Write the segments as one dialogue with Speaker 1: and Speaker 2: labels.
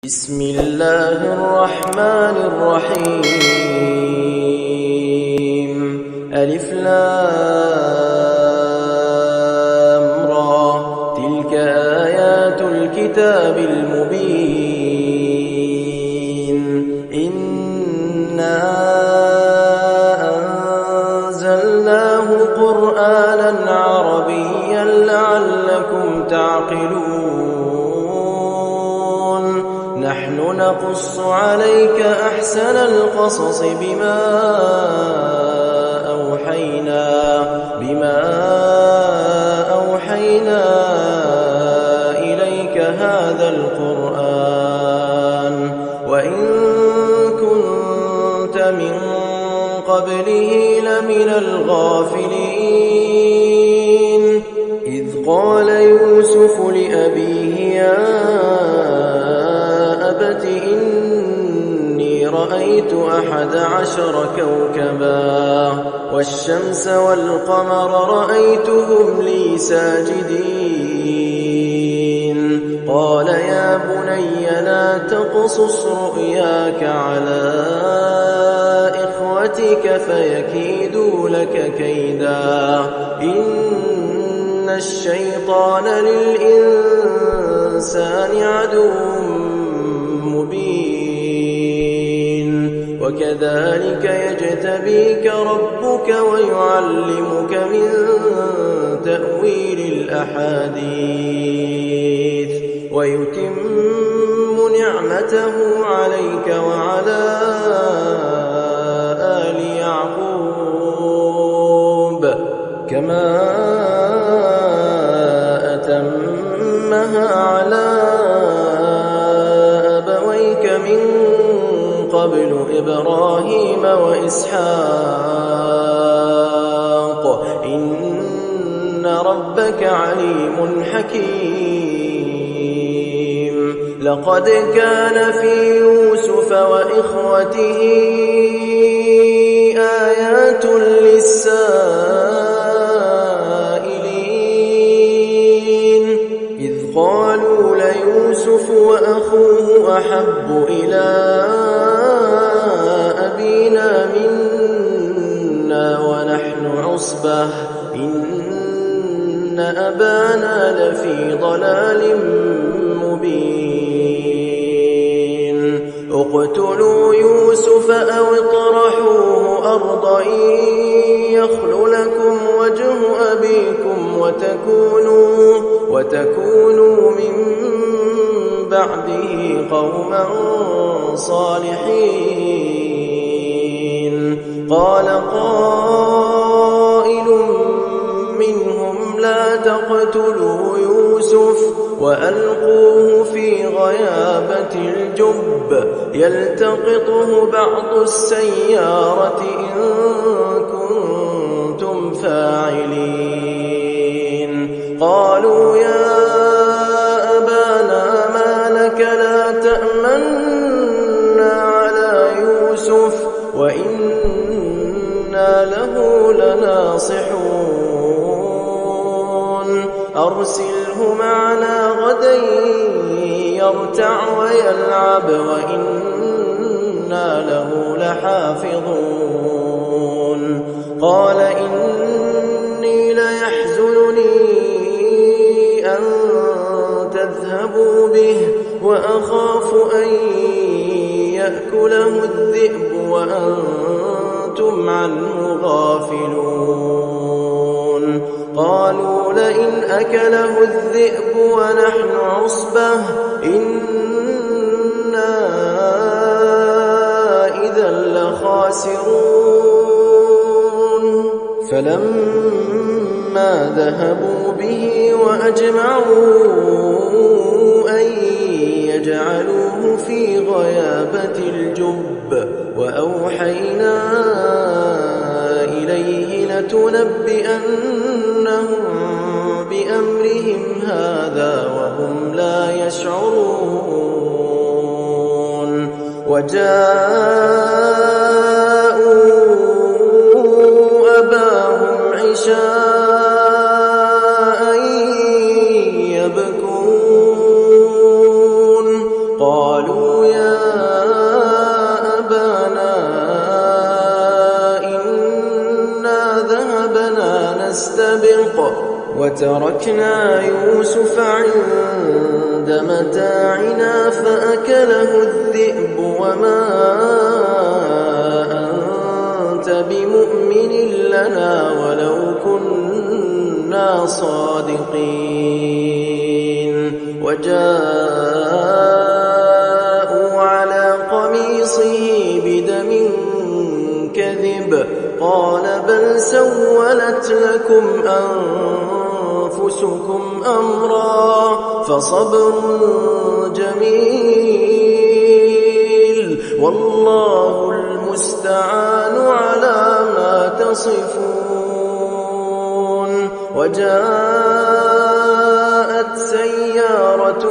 Speaker 1: بسم الله الرحمن الرحيم. ألف لام را، تلك آيات الكتاب المبين. إنا أنزلناه قرآنا عربيا لعلكم تعقلون. نحن نقص عليك أحسن القصص بما أوحينا إليك هذا القرآن، وإن كنت من قبله لمن الغافلين. إذ قال يوسف لأبيه يا أبت إني رأيت 11 كوكبا والشمس والقمر رأيتهم لي ساجدين. قال يا بني لا تقصص رؤياك على إخوتك فيكيدوا لك كيدا، إن الشيطان للإنسان عدو مبين. وكذلك يجتبيك ربك ويعلمك من تأويل الأحاديث ويتم نعمته عليك وعلى آل يعقوب كما أتمها على أبويك من قبل إبراهيم وإسحاق، إن ربك عليم حكيم. لقد كان في يوسف وإخوته آيات للسائلين، إذ قالوا ليوسف وأخوه أحب إلى أبينا منا ونحن عصبة إن أبانا لفي ضلال مبين. اقتلوا يوسف أو اطرحوه أرضا يخل لكم وجه أبيكم وتكونوا من بعده قوما صالحين. قال قائل منهم لا تقتلوا يوسف وألقوه في غيابة الجب يلتقطه بعض السيارة إن كنتم فاعلين. قالوا يا أبانا ما لك لا تأمنا على يوسف وإنا له لناصحون. أرسله معنا غدا يرتع ويلعب وإنا له لحافظون. قال إني ليحزنني أن تذهبوا به وأخاف أن يأكله الذئب وأنتم عنه غافلون. قالوا لئن أكله الذئب ونحن عصبة إنا إذا لخاسرون. فلما ذهبوا به وأجمعوا أن يجعلوه في غيابة الجب وأوحينا إليه لتنبئنهم بأمرهم هذا وهم لا يشعرون. وجاءوا أباهم عشاء يبكون. قالوا قالوا يا أبانا إنا ذهبنا نستبق وتركنا يوسف عند متاعنا فأكله الذئب وما أنت بمؤمن لنا ولو كنا صادقين وجاءوا على قميصه بدم كذب قال بل سولت لكم أنفسكم أمرا فصبر جميل والله المستعان على ما تصفون وجاءت سيارة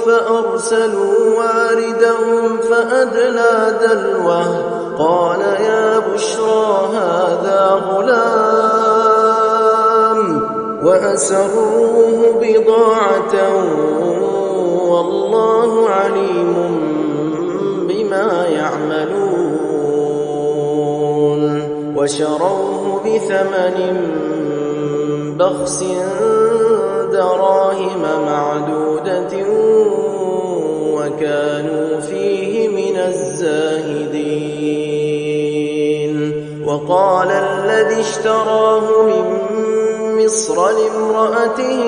Speaker 1: فأرسلوا واردهم فأدلى دلوه قال يا بشرى هذا غلام وأسروه بضاعة والله عليم بما يعملون وشروه بثمن بخس دراهم معدودة وكانوا فيه من الزاهدين وقال الذي اشتراه من مصر لامرأته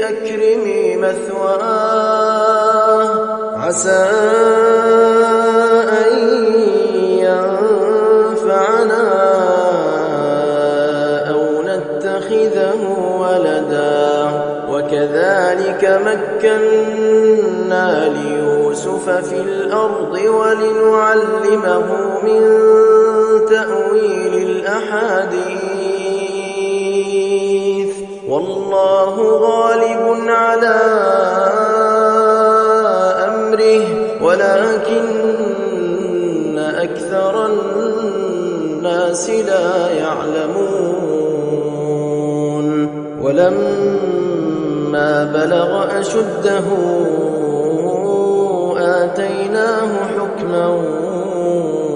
Speaker 1: أكرمي مثواه عسى أن ينفعنا أو نتخذه ولدا وكذلك مكنا ليوسف في الأرض ولنعلمه من تأويل الأحاديث والله غالب على أمره ولكن أكثر الناس لا يعلمون ولما بلغ أشده آتيناه حكما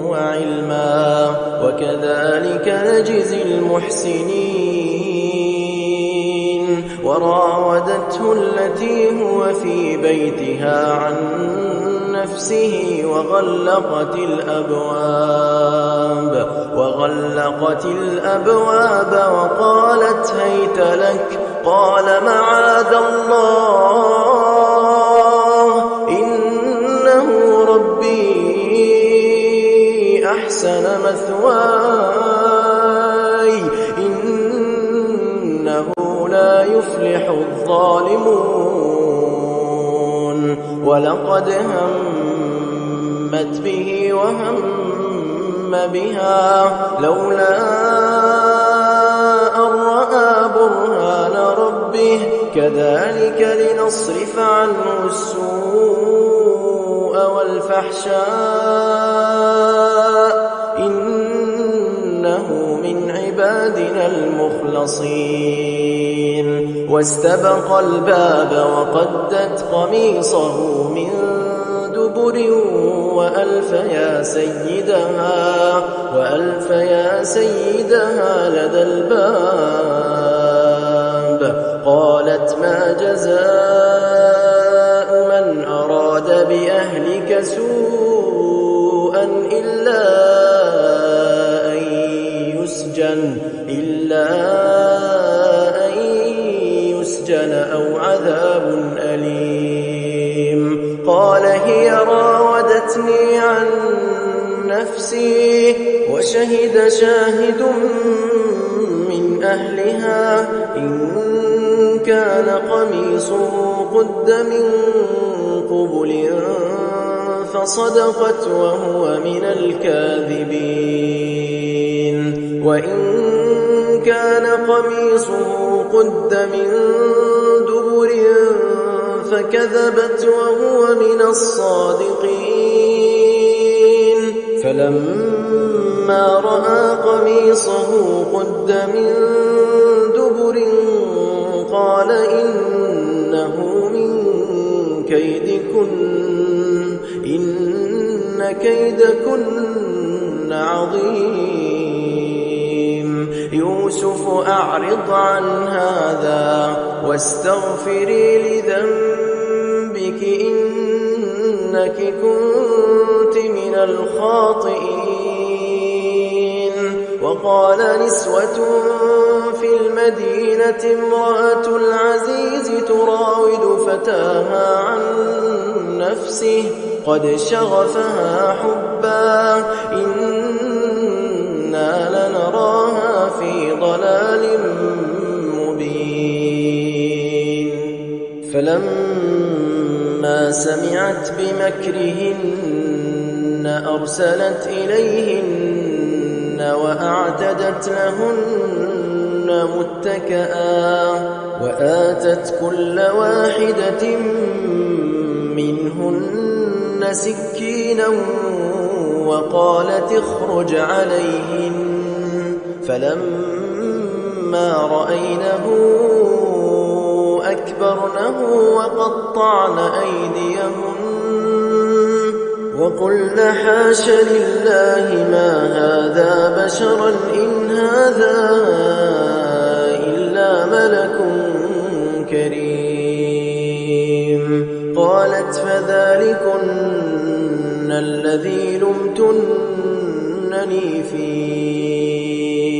Speaker 1: وعلما وكذلك نجزي المحسنين وراودته التي هو في بيتها عن نفسه وغلقت الأبواب وقالت هيت لك قال معاذ الله إنه ربي أحسن مثواي إنه لا يفلح الظالمون ولقد همت به وهم بها لولا أن رأى برهان ربه كذلك لنصرف عنه السوء والفحشاء إنه من عبادنا المخلصين واستبق الباب وقدت قميصه من دبر وألف يا سيدها لدى الباب قالت ما جزاء من أراد بأهلك سوءا إلا أن يسجن أو عذاب أليم قال هي راودتني عن نفسي وشهد شاهد من أهلها إن كان قميصه قد من قبل فصدقت وهو من الكاذبين وإن كان قميصه قد من دبر فكذبت وهو من الصادقين فلما رأى قميصه قد من دبر قال إنه من كيدكن إن كيدكن عظيم يوسف أعرض عن هذا واستغفري لذنبك إنك كنت من الخاطئين وقال نسوة في المدينة امرأة العزيز تراود فتاها عن نفسه قد شغفها حبا إنا لنراها في ضلال مبين فلما سمعت بمكرهن أرسلت إليهن وأعتدت لهن متكئا وآتت كل واحدة منهن سكينا وقالت اخرج عليهن فلما رأينه أكبرنه وقطعن أيديهن وقلن حاش لله ما هذا بشرا إن هذا إلا ملك كريم قالت فذلكن الذي لمتنني فيه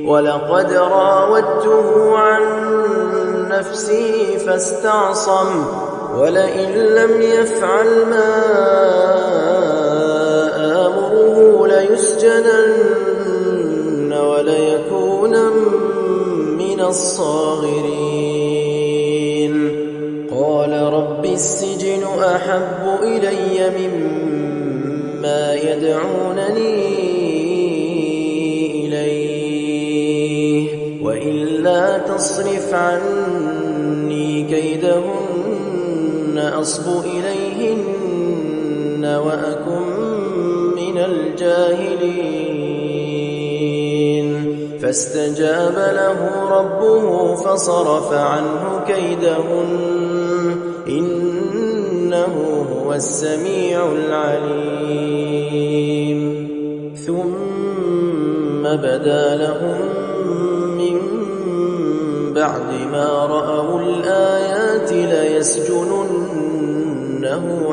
Speaker 1: ولقد راودته عن نفسه فاستعصم ولئن لم يفعل ما آمره ليسجنن وليكون من الصاغرين قال رب السجن أحب إلي مما يدعونني إليه وإلا تصرف عني كيدهن أصب إليهن وأكن من الجاهلين فاستجاب له ربه فصرف عنه كيدهن إنه هو السميع العليم ثم بدا لهم من بعد ما رأوا الآيات ليسجننه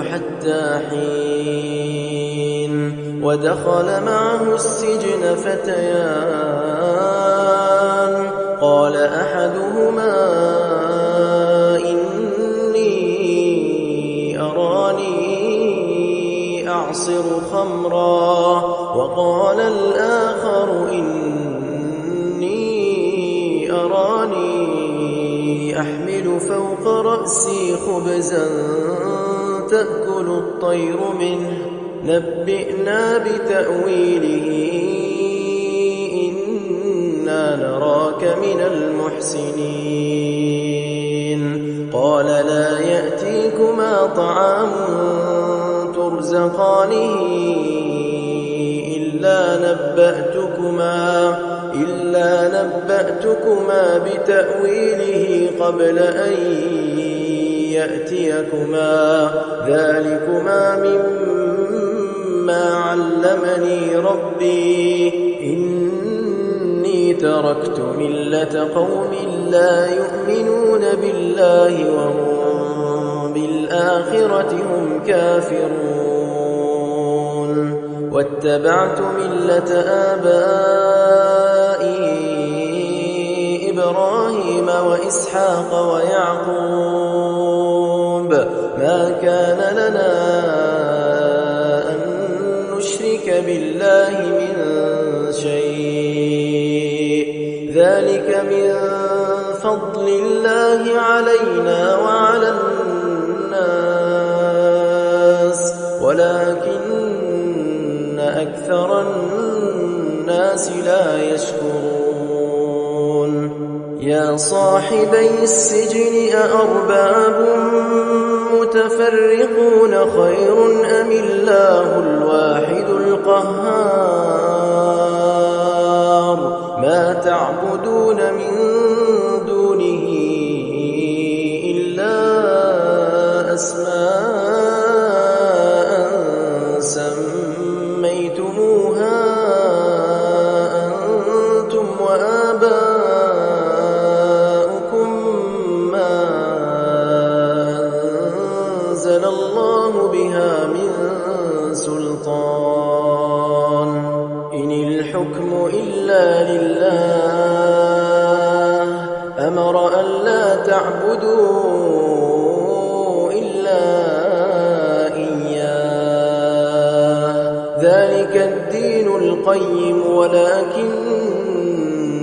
Speaker 1: حتى حين ودخل معه السجن فتيان قال أحدهما إني أراني أعصر خمرا وقال الآخر إني أراني أحمل فوق رأسي خبزا تأكل الطير منه نبئنا بتأويله إنا نراك من المحسنين قال لا يأتيكما طعام ترزقانه إلا نبأتكما بتأويله قبل أن يأتيكما ذلكما مما علمني ربي إني تركت ملة قوم لا يؤمنون بالله وهم بالآخرة هم كافرون واتبعت ملة آبائي إبراهيم وإسحاق ويعقوب ما كان لنا أن نشرك بالله من شيء ذلك من فضل الله علينا وعلى الناس ولكن أكثر الناس لا يشكرون يا صاحبي السجن أأرباب متفرقون خير أم الله الواحد القهار ما تعبدون من دونه إلا أسماء سميتموها أنتم وآباؤكم ما أنزل الله بها من سلطان إن الحكم إلا لله أمر ألا تعبدوا إلا إياه ذلك الدين القيم ولكن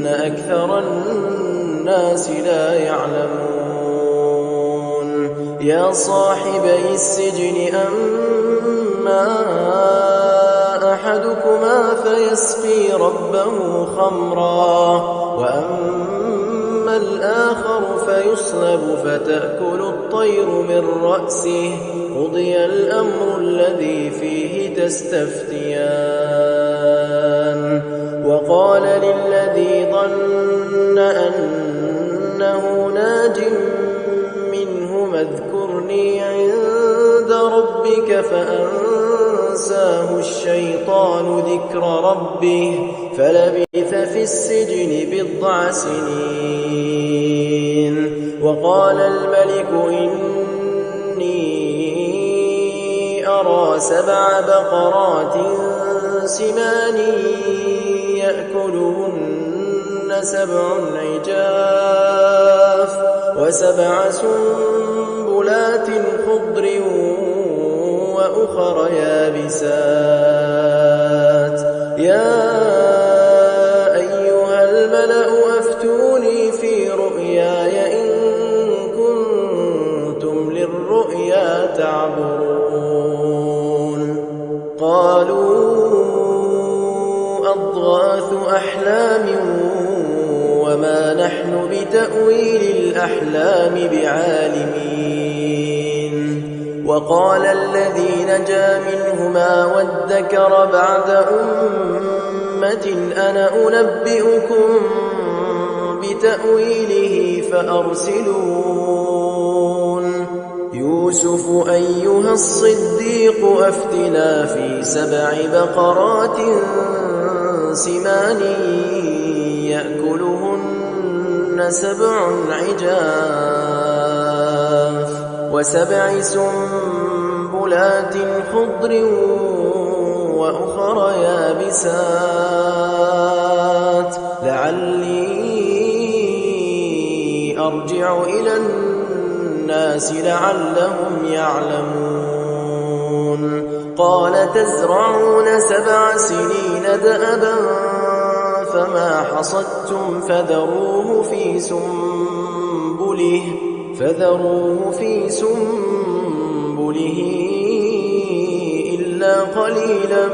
Speaker 1: أكثر الناس لا يعلمون يا صاحبي السجن أما أحدكما فيسقي ربه خمرا وأما الآخر فيصلب فتأكل الطير من رأسه قضي الأمر الذي فيه تستفتيان وقال للذي ظن أنه ناج منهما اذكرني عند ربك فأنساه الشيطان ذكر ربه فلبث في السجن بضع سنين وقال الملك إني أرى 7 بقرات سمان يأكلهن 7 عجاف و7 سنبلات خضر وأخر يابسات يا أيها الملأ أفتوني في رؤياي إن كنتم للرؤيا تعبرون قالوا أضغاث أحلام وما نحن بتأويل الأحلام بعالمين وقال الذي نجا منهما وادكر بعد أمة أنا أنبئكم بتأويله فأرسلون يوسف أيها الصديق أفتنا في 7 بقرات سمان يأكلهن 7 عجاف و7 سنبلات خضر وأخر يابسات لعلي أرجع إلى الناس لعلهم يعلمون قال تزرعون 7 سنين دأبا فما حصدتم فذروه في سنبله إلا قليلا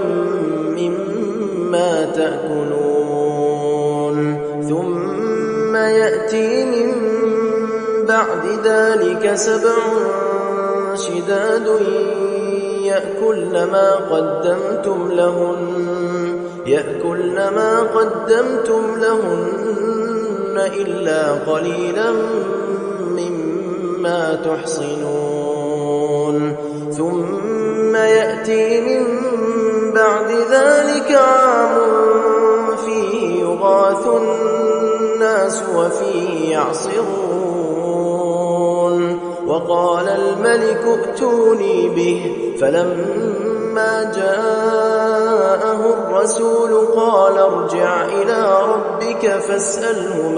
Speaker 1: مما تأكلون ثم يأتي من بعد ذلك 7 شداد يأكلن ما قدمتم لهن إلا قليلا مما تحصنون ثم يأتي من بعد ذلك عام فيه يغاث الناس وفيه يعصرون وقال الملك ائتوني به فلما جاءه الرسول قال ارجع إلى ربك فاسأله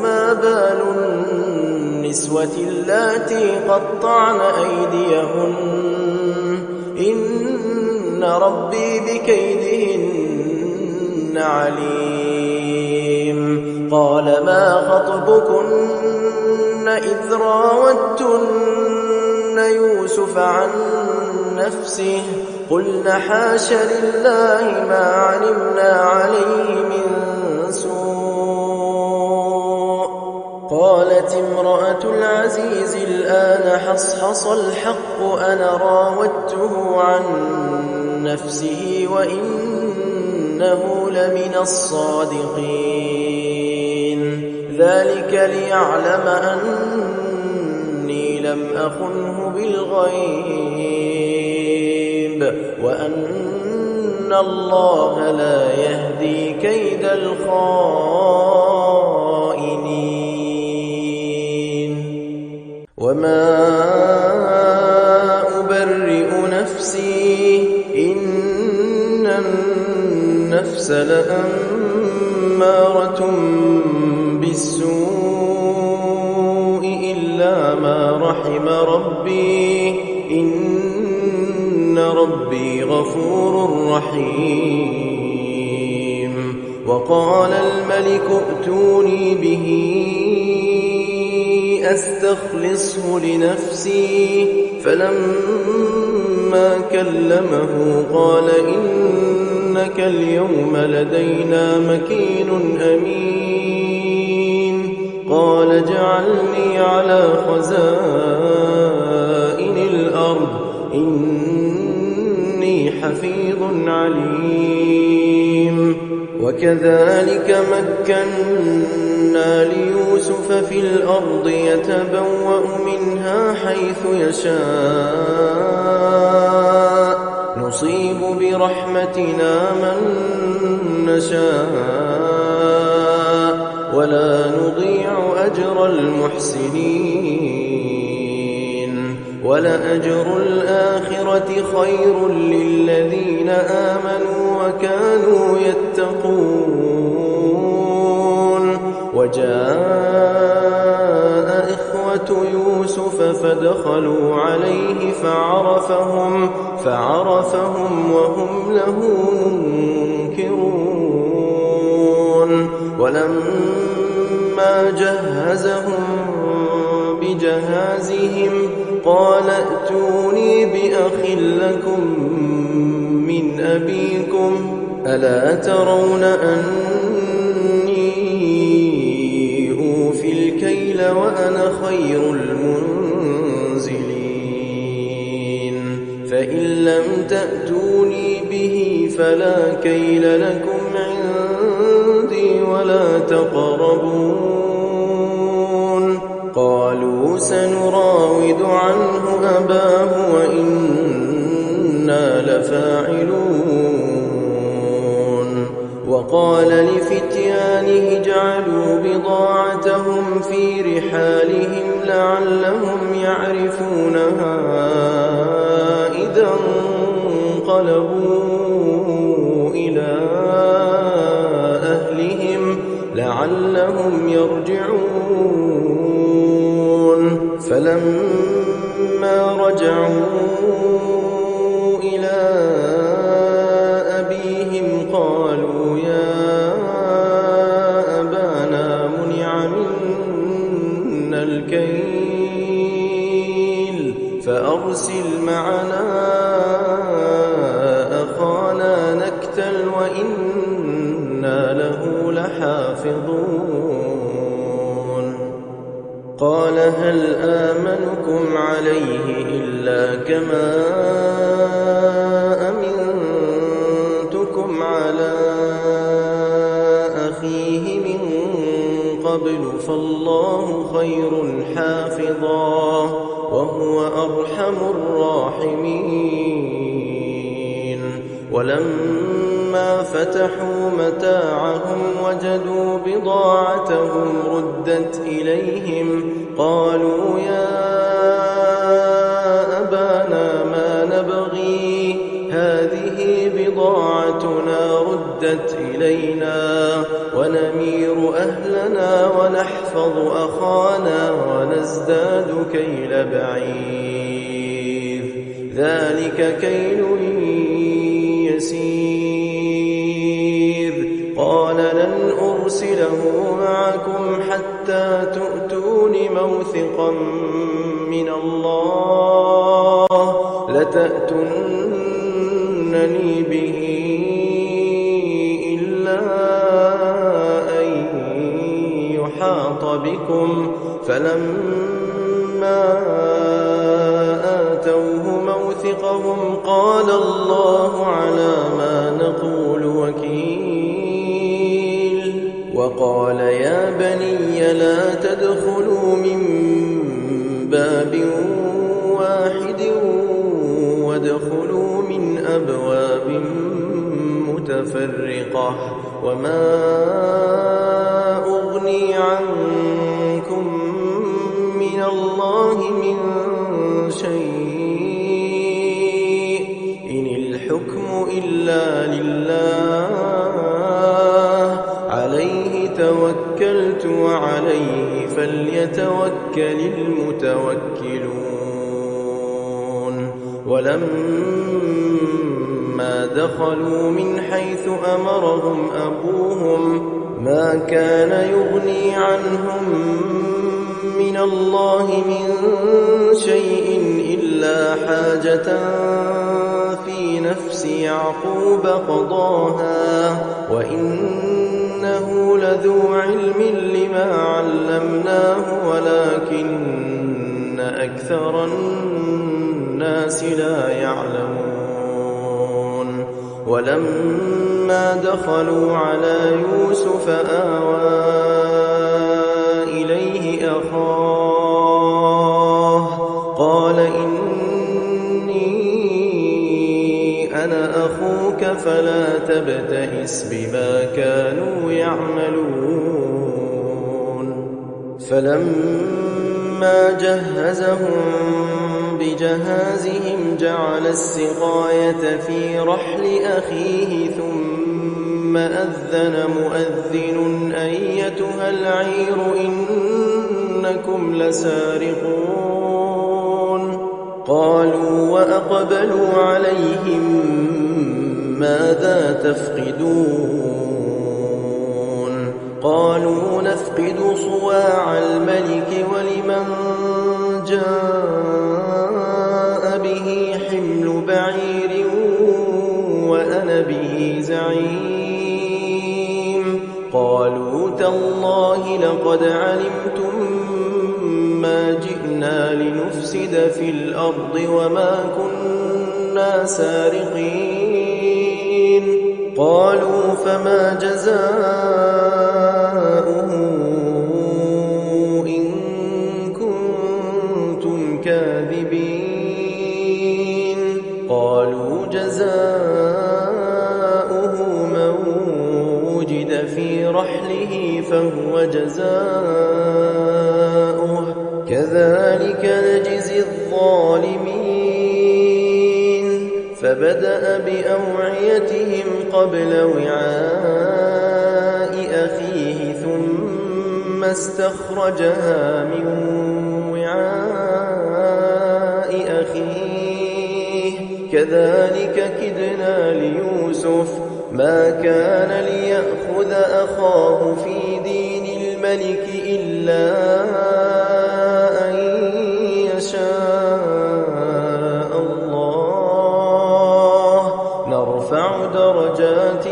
Speaker 1: ما بال النسوة اللاتي قطعن أيديهن إن ربي بكيدهن عليم قال ما خطبكن إذ راوتن يوسف عن نفسه قلن حاش لله ما علمنا عليه من سوء قالت امرأة العزيز الآن حصحص الحق أنا راودته عن نفسه وإنه لمن الصادقين ذلك ليعلم أن أخنه بالغيب وأن الله لا يهدي كيد الخائنين. وما أبرئ نفسي إن النفس لأمارة بالسوء إلا ما رحم ربي إن ربي غفور رحيم. وقال الملك ائتوني به أستخلصه لنفسي فلما كلمه قال إنك اليوم لدينا مكين أمين. قال اجعلني على خزائن الأرض إني حفيظ عليم. وكذلك مكنا ليوسف في الأرض يتبوأ منها حيث يشاء نصيب برحمتنا من نشاء ولا نضيع أجر المحسنين. ولأجر الآخرة خير للذين آمنوا وكانوا يتقون. وجاء إخوة يوسف فدخلوا عليه فعرفهم وهم له منكرون. ولما جهزهم بجهازهم قال ائتوني بأخ لكم من أبيكم ألا ترون أني أوفي الكيل وأنا خير المنزلين. فإن لم تأتوني به فلا كيل لكم عندي ولا تقربون. قالوا سنراود عنه أباه وإنا لفاعلون. وقال لفتيانه اجعلوا بضاعتهم في رحالهم لعلهم يعرفونها إذا انقلبوا إلى أهلهم لعلهم يرجعون. فلما رجعوا إلى أبيهم قالوا يا أبانا منع منا الكيل فأرسل معنا أخانا نكتل وإنا له لحافظون. قال هل آمنكم عليه إلا كما أمنتكم على أخيه من قبل فالله خير حافظا وهو أرحم الراحمين. ولما فتحوا متاعهم وجدوا بضاعتهم ردت إليهم قالوا يا أبانا ما نبغي هذه بضاعتنا ردت إلينا ونمير أهلنا ونحفظ أخانا ونزداد كيل بعير ذلك كيل يسير. قال لن أرسله معكم حتى تؤتون موثقا من الله لتأتونني به إلا أن يحاط بكم. فلما آتوه موثقهم قال الله على ما نقول وكيل. وقال يا بني لا تدخلوا من باب فادخلوا من أبواب متفرقة وما أغني عنكم من الله من شيء إن الحكم إلا لله عليه توكلت وعليه فليتوكل المتوكلون ولما دخلوا من حيث أمرهم أبوهم ما كان يغني عنهم من الله من شيء إلا حاجة في نفس يعقوب قضاها وإنه لذو علم لما علمناه ولكن أكثر الناس لا يعلمون ولما دخلوا على يوسف آوى إليه أخاه قال إني أنا أخوك فلا تبتئس بما كانوا يعملون فلما جهزهم بجهازهم جعل السقاية في رحل أخيه ثم أذن مؤذن أيتها العير إنكم لسارقون قالوا وأقبلوا عليهم ماذا تفقدون قالوا نفقد صواع الملك ولمن جاء به حمل بعير وأنا به زعيم قالوا تالله لقد علمتم ما جئنا لنفسد في الأرض وما كنا سارقين قالوا فما جزاؤه إن كنتم كاذبين قالوا جزاؤه من وجد في رحله فهو جزاؤه كذلك نجزي الظالمين فبدأ بأوعيتهم قبل وعاء أخيه ثم استخرجها من وعاء أخيه كذلك كدنا ليوسف ما كان ليأخذ أخاه في دين الملك إلا أن يشاء الله نرفع درجات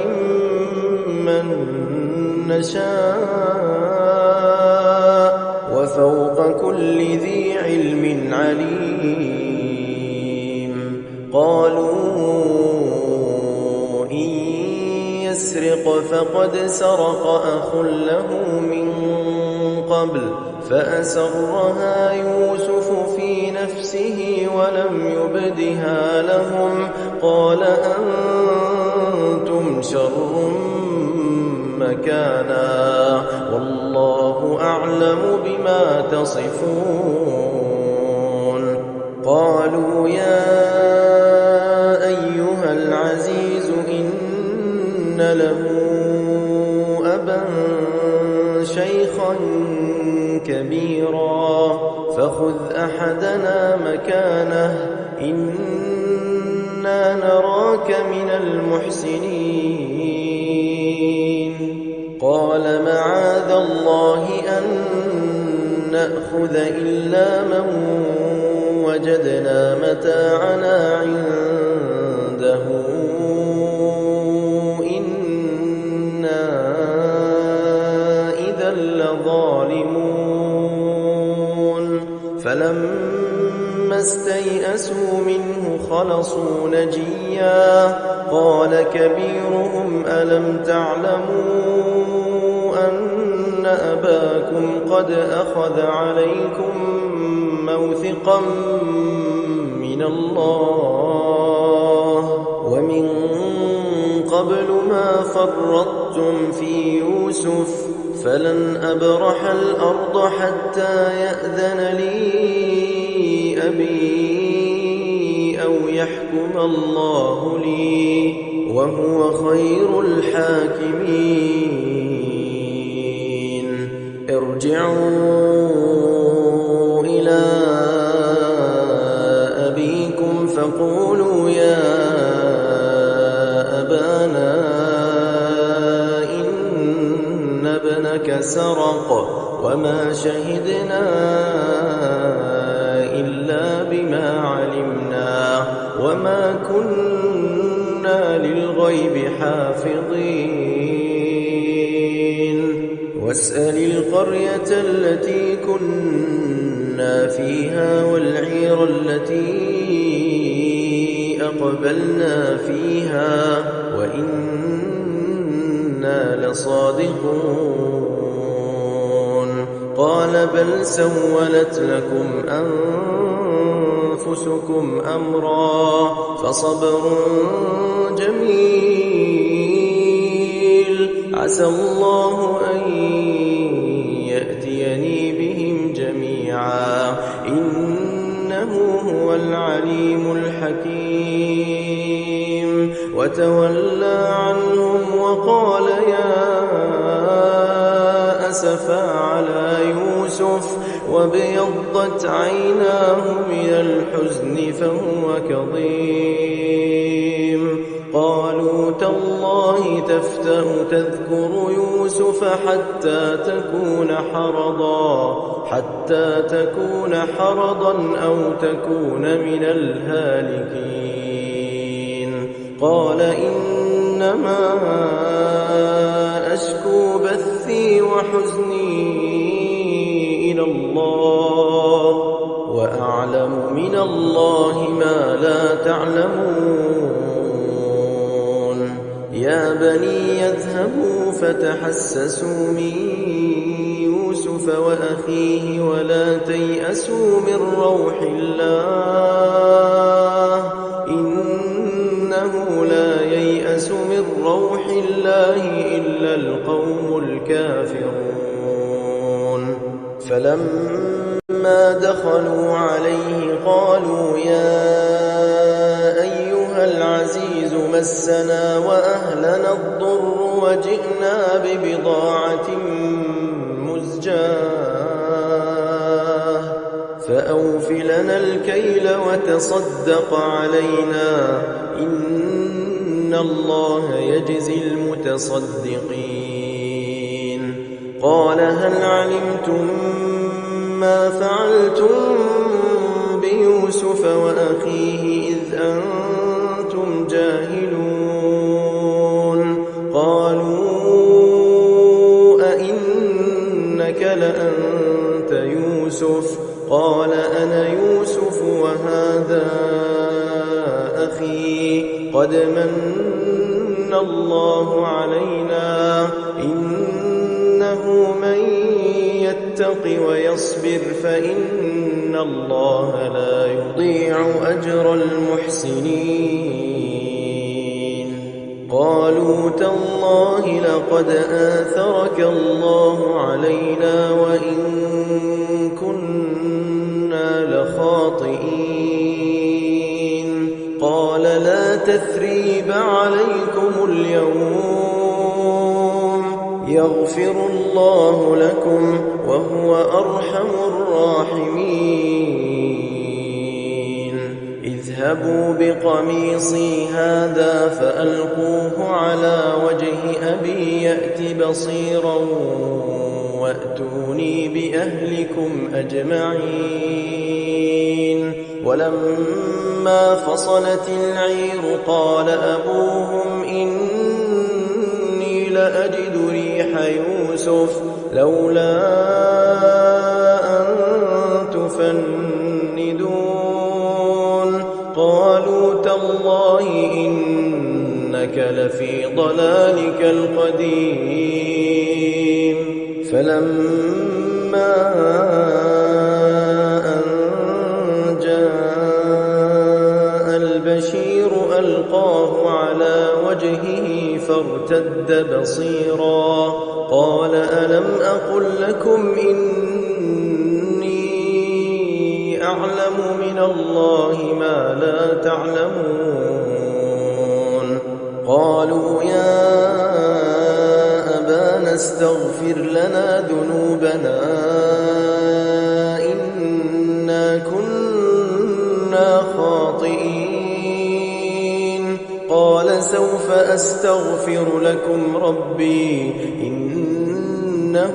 Speaker 1: من نشاء وفوق كل ذي علم عليم قالوا إن يسرق فقد سرق أخ له من قبل فأسرها يوسف في نفسه ولم يبدها لهم قال أنتم شر مكانا والله أعلم بما تصفون قالوا يا أيها العزيز إن له أبا شيخا كبيرا فخذ أحدنا مكانه إنا نراك من المحسنين قال معاذ الله أن نأخذ إلا من وجدنا متاعنا عنده إنا إذا لظالمون فلما استيئسوا منه خلصوا نجيا قال كبيرهم ألم تعلموا أن أباكم قد أخذ عليكم موثقا من من الله ومن قبل ما فرطتم في يوسف فلن أبرح الأرض حتى يأذن لي أبي أو يحكم الله لي وهو خير الحاكمين ارجعوا إلى أبيكم فقولوا يا أبانا إن ابنك سرق وما شهدنا إلا بما علمنا وما كنا للغيب حافظين واسأل القرية التي كنا فيها والعير التي أقبلنا فيها وإنا لصادقون قال بل سولت لكم أنفسكم أمرا فصبر جميل عسى الله أن يأتيني بهم جميعا إنه هو العليم الحكيم وتولى عنهم وقال يا أسفا على يوسف وابيضت عيناه من الحزن فهو كظيم قالوا تالله تفتأ تذكر يوسف حتى تكون حرضا أو تكون من الهالكين قال إنما أشكو بثي وحزني إلى الله وأعلم من الله ما لا تعلمون يا بني يذهبوا فتحسسوا من يوسف وأخيه ولا تيأسوا من روح الله إنه لا ييأس من روح الله إلا القوم الكافرون فلما دخلوا عليه قالوا يا أيها العزيز مسنا وأهلنا الضر وجئنا ببضاعة مزجاة فأوف لنا الكيل وتصدق علينا إن الله يجزي المتصدقين قال هل علمتم ما فعلتم بيوسف وأخيه إذ أنتم جاهلون قالوا أئنك لأنت يوسف قال أنا يوسف وهذا أخي قد من الله علينا إنه من يتق ويصبر فإن الله لا يضيع أجر المحسنين قالوا تالله لقد آثرك الله علينا وإن كنا لخاطئين قال لا تثريب عليكم اليوم يغفر الله لكم وهو أرحم الراحمين اذهبوا بقميصي هذا فألقوه على وجه أبي يأت بصيرا وأتوني بأهلكم أجمعين ولما فصلت العير قال أبوهم إني لأجد ريح يوسف لولا أن تفندون قالوا تالله إنك لفي ضلالك القديم فلما أن جاء وجهه فارتد بصيرا قال ألم أقل لكم إني أعلم من الله ما لا تعلمون قالوا يا أبانا استغفر لنا ذنوبنا إنا كنا خاطئين قال سوف أستغفر لكم ربي إنه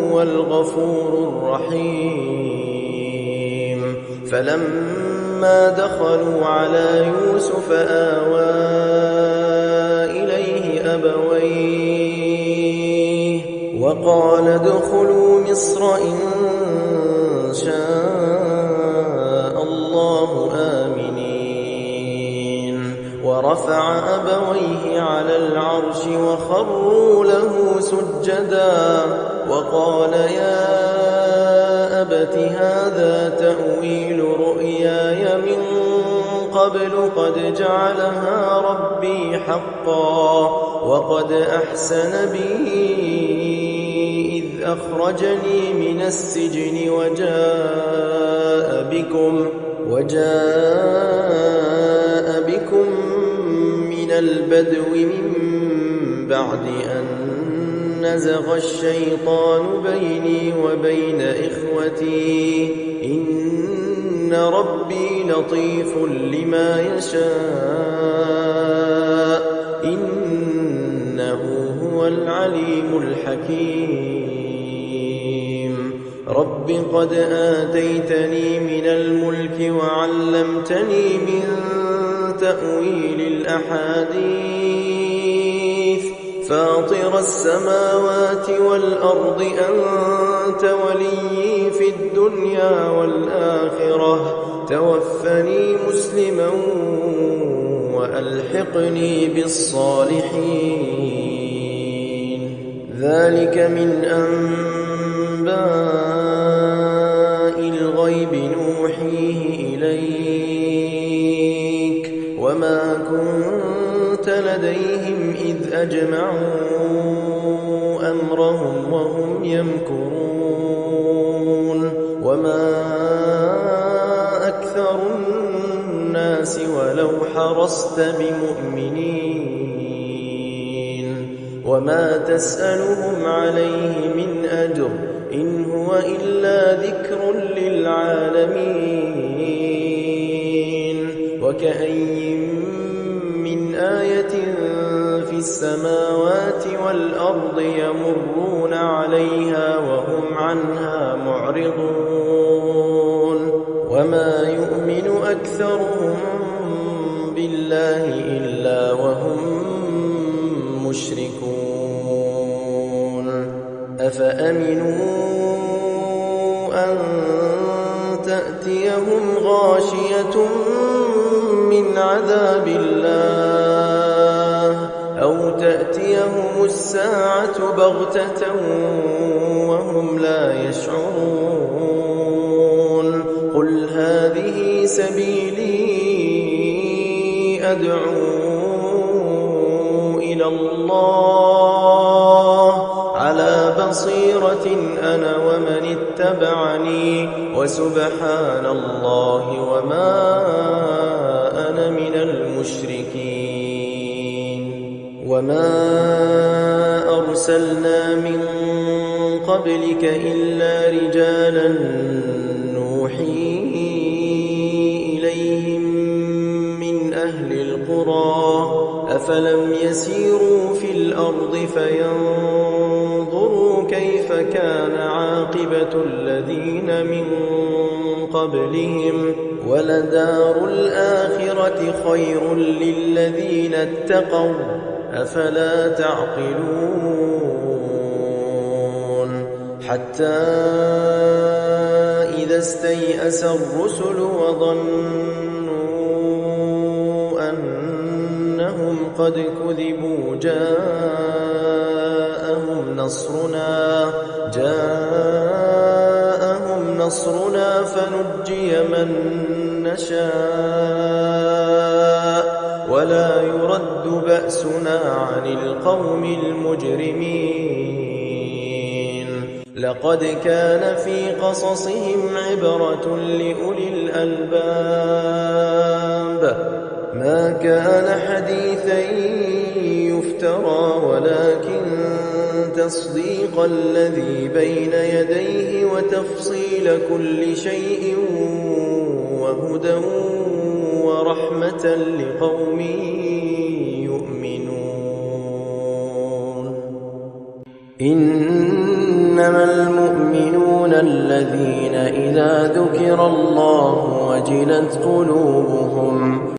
Speaker 1: هو الغفور الرحيم فلما دخلوا على يوسف آوى إليه أبويه وقال ادخلوا مصر إن شاء الله آمنين ورفع أبويه على العرش وخروا له سجدا وقال يا أبت هذا تأويل رؤياي من قبل قد جعلها ربي حقا وقد أحسن بي إذ أخرجني من السجن وجاء بكم من البدو من بعد أن نزغ الشيطان بيني وبين إخوتي إن ربي لطيف لما يشاء إنه هو العليم الحكيم رب قد آتيتني من الملك وعلمتني من تأويل الأحاديث فاطر السماوات والأرض أنت وليي في الدنيا والآخرة توفني مسلما وألحقني بالصالحين ذلك من أنباء الغيب نوحيه إليك وما كنت لديهم إذ أجمعوا أمرهم وهم يمكرون وما أكثر الناس ولو حرصت بمؤمنين وما تسألهم عليه من أجر إن هو إلا ذكر للعالمين وكأي من آية في السماوات والأرض يمرون عليها وهم عنها معرضون وما يؤمن أكثرهم بالله إلا وهم مشركون أفأمنوا أن تأتيهم غاشية من عذاب الله أو تأتيهم الساعة بغتة وهم لا يشعرون قل هذه سبيلي أدعو إلى الله على بصيرة أنا ومن اتبعني وسبحان الله وما أنا من المشركين وما أرسلنا من قبلك إلا رجالا نوحي إليهم من أهل القرى أفلم يسيروا في الأرض فينظروا كيف كان عاقبة الذين من قبلهم ولدار الآخرة خير للذين اتقوا أفلا تعقلون حتى إذا استيأس الرسل وظنوا أنهم قد كذبوا جاءهم نصرنا فنجي من نشاء ولا يرد بأسنا عن القوم المجرمين لقد كان في قصصهم عبرة لأولي الألباب ما كان حديثا يفترى ولكن تصديق الذي بين يديه وتفصيل كل شيء وهدى ورحمة لقوم يؤمنون إنما المؤمنون الذين إذا ذكر الله وجلت قلوبهم